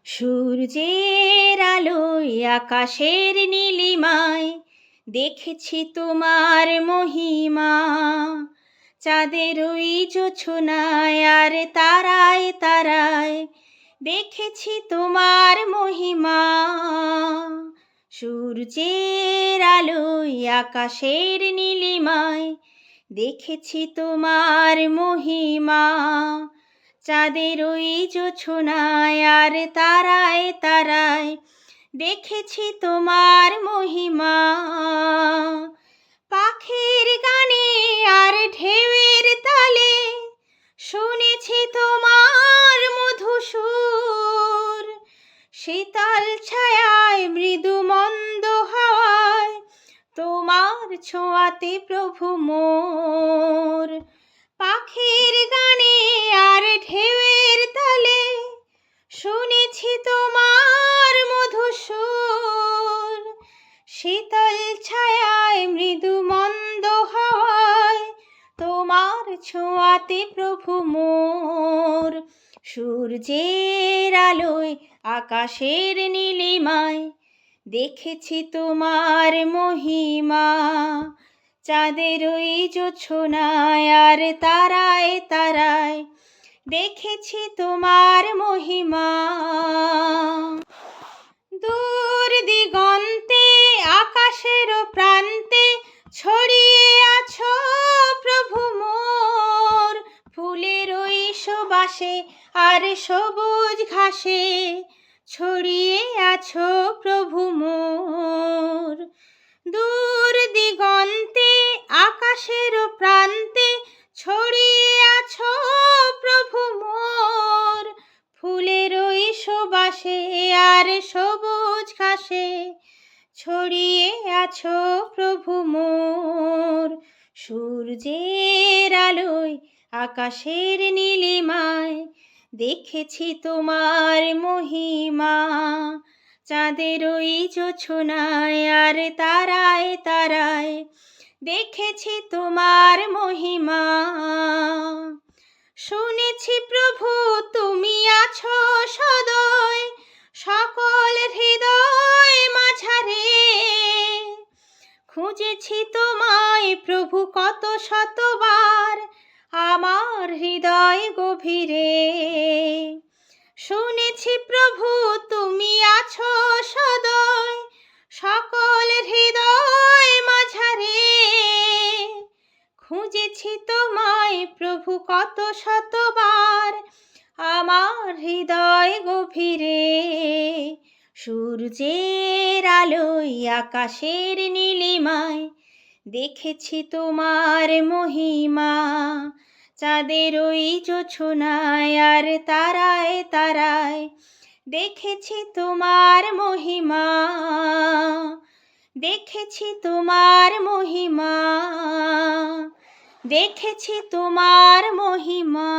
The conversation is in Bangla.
সূর্যের আলোয় আকাশের নীলিমায় দেখেছি তোমার মহিমা। চাঁদের ওই জোছনায় আর তারায় তারায় দেখেছি তোমার মহিমা। সূর্যের আলোয় আকাশের নীলিমায় দেখেছি তোমার মহিমা। চাঁদের ওই জোছনায় আর তারায় তারায় দেখেছি তোমার মহিমা। পাখির গানে আর ঢেউয়ের তালে শুনেছি তোমার মধু সুর। শীতল ছায়ায় মৃদু মন্দ হাওয়ায় তোমার ছোঁয়াতে প্রভু মোর। পাখির গানে আর ঢেউয়ের তালে শুনেছি তোমার মধু সুর। শীতল ছায়ায় মৃদু মন্দ হাওয়ায় তোমার ছোঁয়াতে প্রভু মোর। সূর্যের আলোয় আকাশের নীলিমায় দেখেছি তোমার মহিমা। চাঁদের ওই জোছনায় আর তারায় তারায় দেখেছি তোমার মহিমা। দূর দিগন্তে আকাশের প্রান্তে ছড়িয়ে আছো প্রভু মোর। ফুলের ওই সুবাসে আর সবুজ ঘাসে ছড়িয়ে আছো প্রভু মোর। দূর দিগন্তে আকাশের প্রান্তে ছড়িয়ে আছো প্রভু মোর। ফুলের ওই সুবাসে আর সবুজ ঘাসে ছড়িয়ে আছো প্রভু মোর। সূর্যের আলোয় আকাশের নীলিমায় দেখেছি তোমার মহিমা। চাঁদের ওই জোছনায় আর তারায় তারায় দেখেছি তোমার মহিমা। শুনেছি প্রভু তুমি আছো সদয় সকল হৃদয় মাঝারে। খুঁজেছি তোমায় প্রভু কত শতবার আমার হৃদয় গভীরে। শুনেছি প্রভু তুমি আছো সদয় সকল হৃদয় মাঝারে। খুঁজেছি তোমায় প্রভু কত শতবার আমার হৃদয় গভীরে। সূর্যের আলোয় আকাশের নীলিমায় দেখেছি তোমার মহিমা। চাঁদের ওই জোছনায় আর তারায় তারায় দেখেছি তোমার মহিমা। দেখেছি তোমার মহিমা। দেখেছি তোমার মহিমা।